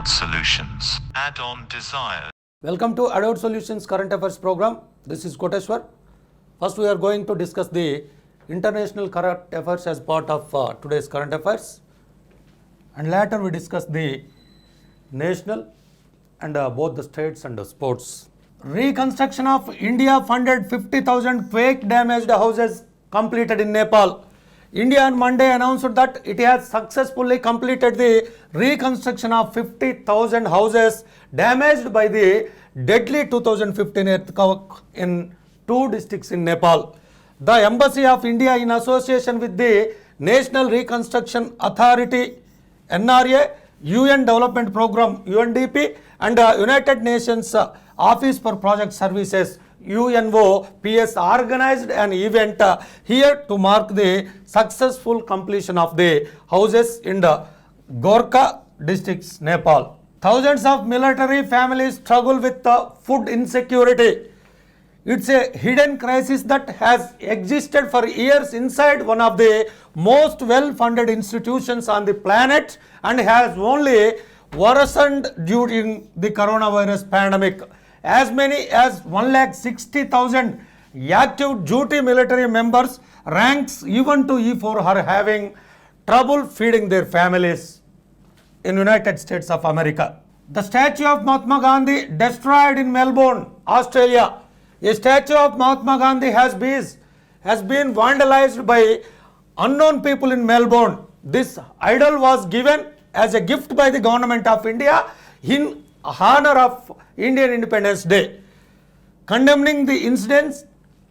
Adult Solutions. Add-on Desire. Welcome to Adult Solutions Current Affairs program. This is Koteshwar. First we are going to discuss the international current affairs as part of today's current affairs, and later we discuss the national and both the states and the sports. Reconstruction of India funded 50,000 quake damaged houses completed in Nepal. India on Monday announced that it has successfully completed the reconstruction of 50,000 houses damaged by the deadly 2015 earthquake in 2 districts in Nepal. The Embassy of India, in association with the National Reconstruction Authority (NRA), UN Development Program (UNDP), and United Nations Office for Project Services (UNOPS), organized an event here to mark the successful completion of the houses in the Gorkha districts, Nepal. Thousands of military families struggle with food insecurity. It's a hidden crisis that has existed for years inside one of the most well-funded institutions on the planet and has only worsened during the coronavirus pandemic. As many as 160,000 active duty military members, ranks even to E4, are having trouble feeding their families in United States of America. The statue of Mahatma Gandhi destroyed in Melbourne, Australia. A statue of Mahatma Gandhi has been vandalized by unknown people in Melbourne. This idol was given as a gift by the government of India in honor of Indian Independence Day. Condemning the incidents,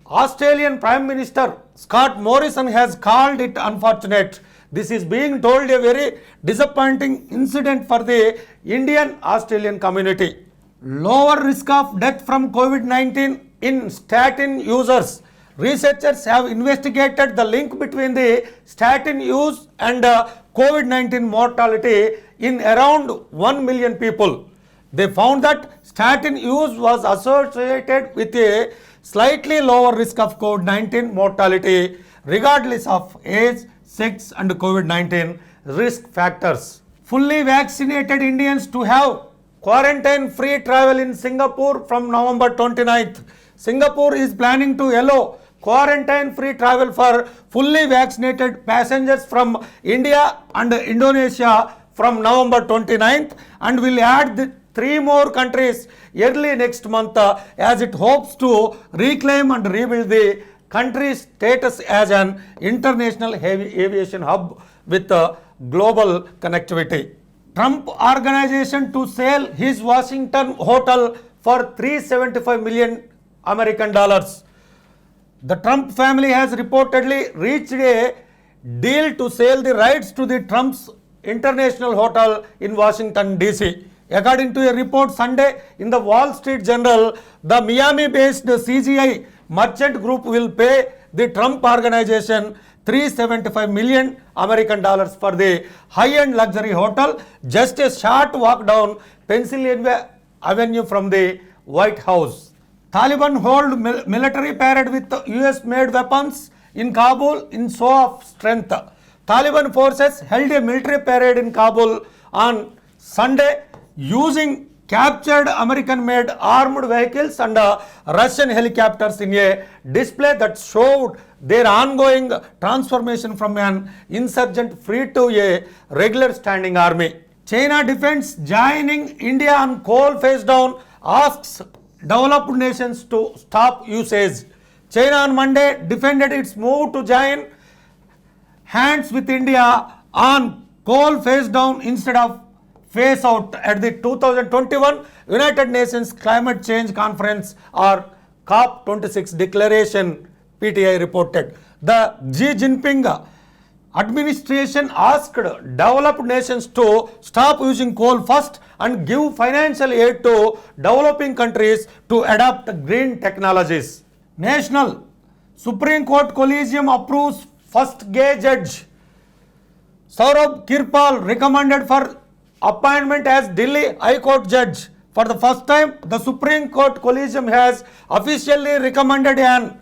Australian Prime Minister Scott Morrison has called it unfortunate. This is being told a very disappointing incident for the Indian Australian community. Lower risk of death from COVID-19 in statin users. Researchers have investigated the link between the statin use and COVID-19 mortality in around 1 million people. They found that statin use was associated with a slightly lower risk of COVID-19 mortality regardless of age, sex and COVID-19 risk factors. Fully vaccinated Indians to have quarantine-free travel in Singapore from November 29th. Singapore is planning to allow quarantine-free travel for fully vaccinated passengers from India and Indonesia from November 29th and will add the 3 more countries early next month as it hopes to reclaim and rebuild the country's status as an international aviation hub with global connectivity. Trump organization to sell his Washington hotel for $375 million American dollars. The Trump family has reportedly reached a deal to sell the rights to the Trump's International Hotel in Washington, D.C. According to a report Sunday in the Wall Street Journal, the Miami-based CGI Merchant Group will pay the Trump organization $375 million American dollars for the high-end luxury hotel, just a short walk down Pennsylvania Avenue from the White House. Taliban hold military parade with US-made weapons in Kabul in show of strength. Taliban forces held a military parade in Kabul on Sunday using captured American-made armed vehicles and Russian helicopters in a display that showed their ongoing transformation from an insurgent fleet to a regular standing army. China defends joining India on coal phase down, asks developed nations to stop usage. China on Monday defended its move to join hands with India on coal phase down instead of phase out at the 2021 United Nations Climate Change Conference or COP26 declaration, PTI reported. The Xi Jinping administration asked developed nations to stop using coal first and give financial aid to developing countries to adopt green technologies. National Supreme Court Collegium approves first gay judge. Saurabh Kirpal recommended for appointment as Delhi High Court judge. For the first time, the Supreme Court Collegium has officially recommended an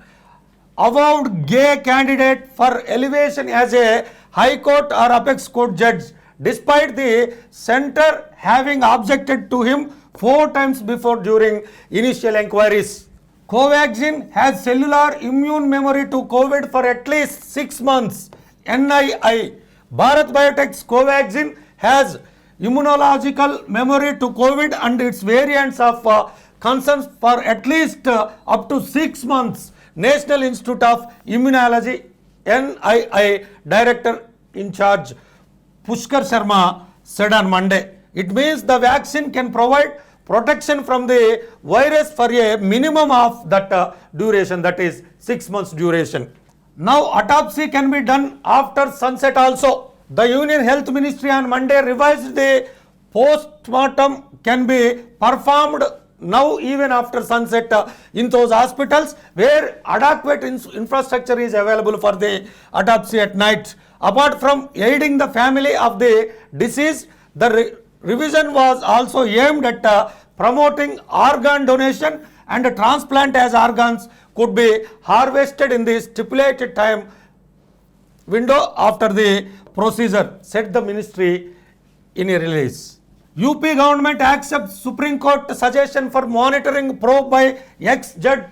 avowed gay candidate for elevation as a High Court or Apex Court judge. despite the center having objected to him 4 times before during initial inquiries. Covaxin has cellular immune memory to COVID for at least 6 months. NII. Bharat Biotech's Covaxin has immunological memory to COVID and its variants of concerns for at least up to 6 months. National Institute of Immunology, NII Director in charge Pushkar Sharma said on Monday. It means the vaccine can provide protection from the virus for a minimum of that duration, that is 6 months duration. Now autopsy can be done after sunset also. The Union Health Ministry on Monday revised the post-mortem can be performed now even after sunset in those hospitals where adequate infrastructure is available for the autopsy at night. Apart from aiding the family of the deceased, the revision was also aimed at promoting organ donation and transplant as organs could be harvested in the stipulated time window after the procedure, said the ministry in a release. UP government accepts Supreme Court suggestion for monitoring probe by ex-judge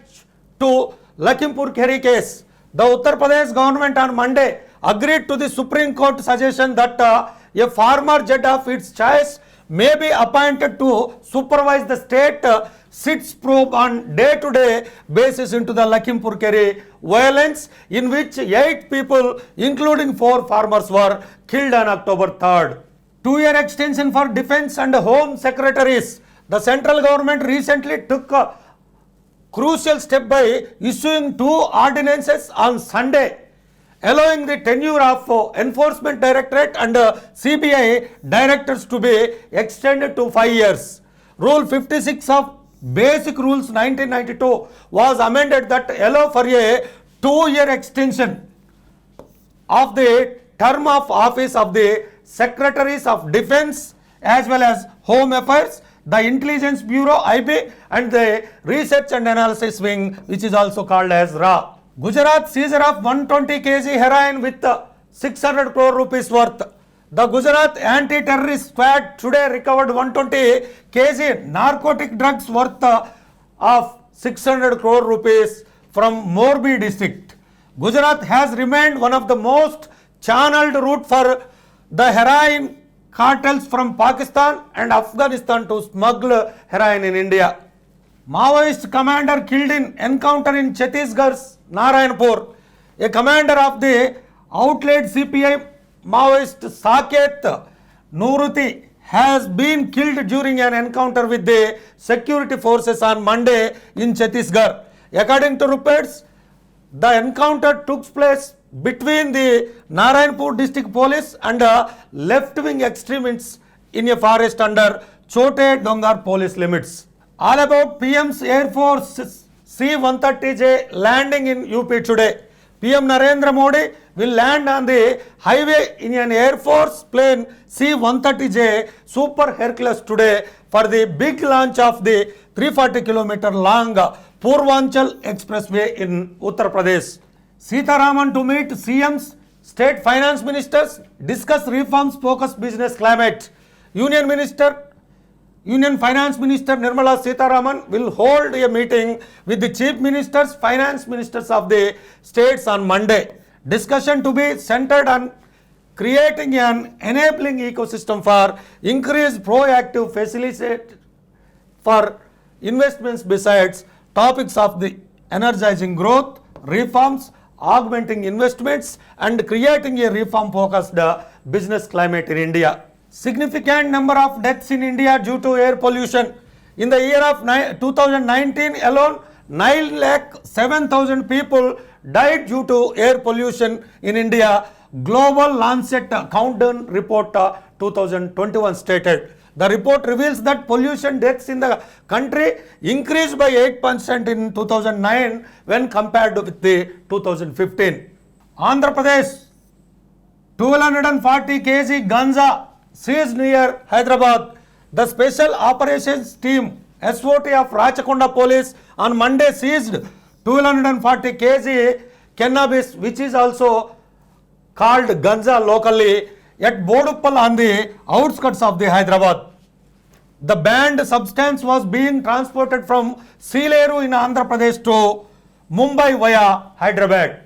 to Lakhimpur Kheri case. The Uttar Pradesh government on Monday agreed to the Supreme Court suggestion that a former judge of its choice may be appointed to supervise the state SIT's probe on day-to-day basis into the Lakhimpur Kheri violence in which 8 people including 4 farmers were killed on October 3rd. 2-year extension for defense and home secretaries. The central government recently took a crucial step by issuing 2 ordinances on Sunday, allowing the tenure of Enforcement Directorate and CBI directors to be extended to 5 years. Rule 56 of Basic Rules 1992 was amended that allow for a 2-year extension of the term of office of the Secretaries of Defense as well as Home Affairs, the Intelligence Bureau IB and the Research and Analysis Wing, which is also called as RA. Gujarat seizure of 120 kg heroin with 600 crore rupees worth. The Gujarat Anti-Terrorist Squad today recovered 120 kg narcotic drugs worth of 600 crore rupees from Morbi district. Gujarat has remained one of the most channeled route for the heroin cartels from Pakistan and Afghanistan to smuggle heroin in India. Maoist commander killed in encounter in Chhattisgarh's Narayanpur. A commander of the outlawed CPI Maoist Saket Nuruti has been killed during an encounter with the security forces on Monday in Chhattisgarh. According to reports, the encounter took place between the Narayanpur district police and left-wing extremists in a forest under Chote Dongar police limits. All about PM's Air Force C-130J landing in UP today. PM Narendra Modi will land on the highway in an Air Force plane C-130J Super Hercules today for the big launch of the 340 km long Purvanchal Expressway in Uttar Pradesh. Sitaraman to meet CMs, state finance ministers, discuss reforms focus business climate. Union Finance Minister Nirmala Sitharaman will hold a meeting with the chief ministers, finance ministers of the states on Monday. Discussion to be centered on creating an enabling ecosystem for increased proactive facilitate for investments besides topics of the energizing growth, reforms, augmenting investments and creating a reform-focused business climate in India. Significant number of deaths in India due to air pollution. In the year of 2019 alone, 9,07,000 people died due to air pollution in India. Global Lancet Countdown Report 2021 stated. The report reveals that pollution deaths in the country increased by 8% in 2009 when compared with the 2015. Andhra Pradesh, 1240 kg ganja seized near Hyderabad. The Special Operations Team SOT of Rachakonda Police on Monday seized 1240 kg cannabis, which is also called ganja locally, at Boduppal on the outskirts of the Hyderabad. The banned substance was being transported from Sealeru in Andhra Pradesh to Mumbai via Hyderabad.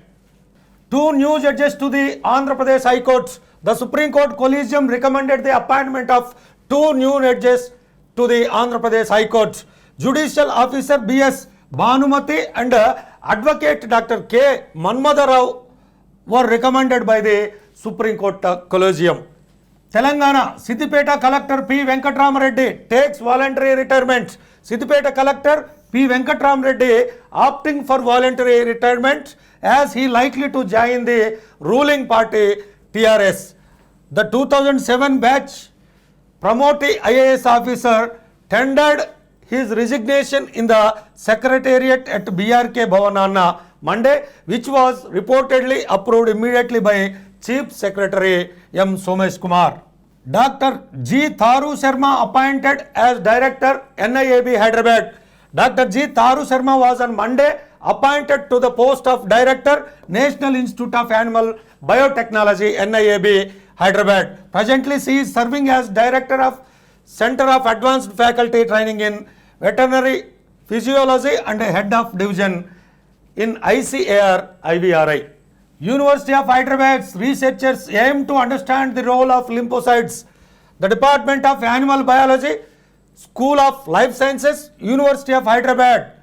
Two new judges to the Andhra Pradesh High Court. The Supreme Court Collegium recommended the appointment of two new judges to the Andhra Pradesh High Court. Judicial Officer B.S. Bhanumati and Advocate Dr. K. Manmadha Rao were recommended by the Supreme Court Collegium. Telangana, Siddipeta Collector P. Venkatramareddy takes voluntary retirement. Siddipeta Collector P. Venkatramareddy opting for voluntary retirement as he likely to join the ruling party TRS. The 2007 batch Pramoti IAS officer tendered his resignation in the secretariat at BRK Bhavan on Monday, which was reportedly approved immediately by Chief Secretary M. Somesh Kumar. Dr. G. Tharu Sharma appointed as Director NIAB Hyderabad. Dr. G. Tharu Sharma was on Monday appointed to the post of Director, National Institute of Animal Biotechnology NIAB Hyderabad. Presently, she is serving as Director of Center of Advanced Faculty Training in Veterinary Physiology and Head of Division in ICAR IVRI. University of Hyderabad's researchers aim to understand the role of lymphocytes. The Department of Animal Biology, School of Life Sciences, University of Hyderabad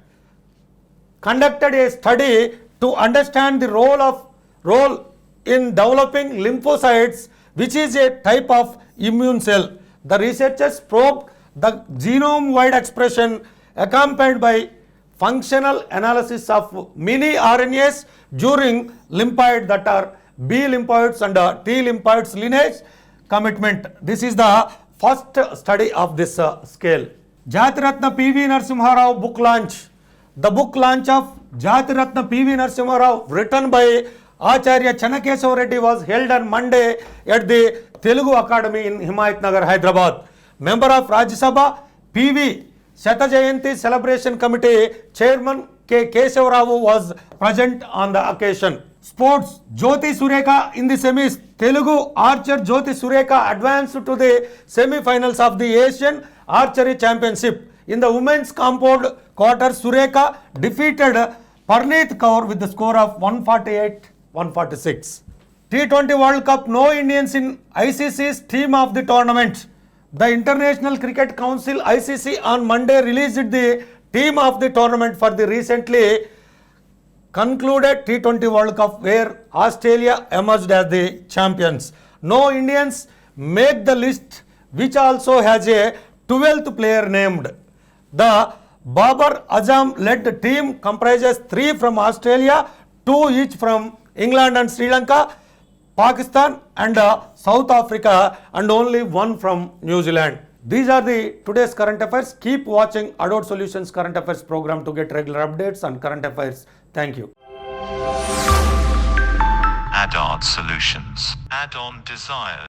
conducted a study to understand the role in developing lymphocytes, which is a type of immune cell. The researchers probed the genome-wide expression accompanied by functional analysis of mini RNAs during lymphoid that are B lymphoids and T lymphoids lineage commitment. This is the first study of this scale. Jatiratna P.V. Narasimha Rao book launch. The book launch of Jatiratna P.V. Narasimha Rao, written by Acharya Channakesava Reddy, was held on Monday at the Telugu Academy in Himayat Nagar, Hyderabad. Member of Rajya Sabha P.V. Shata Jayanti Celebration Committee Chairman K. Kesava Rao was present on the occasion. Sports, Jyoti Sureka in the semis. Telugu archer Jyoti Sureka advanced to the semi-finals of the Asian Archery Championship. In the women's compound quarter, Sureka defeated Parneet Kaur with the score of 148-146. T20 World Cup, no Indians in ICC's team of the tournament. The International Cricket Council ICC on Monday released the team of the tournament for the recently concluded T20 World Cup, where Australia emerged as the champions. No Indians make the list, which also has a 12th player named. The Babar Azam led team comprises 3 from Australia, 2 each from England and Sri Lanka, Pakistan and South Africa, and only 1 from New Zealand. These are the today's current affairs. Keep watching Adult Solutions Current Affairs program to get regular updates on current affairs. Thank you. Adult Solutions. Add-on Desires.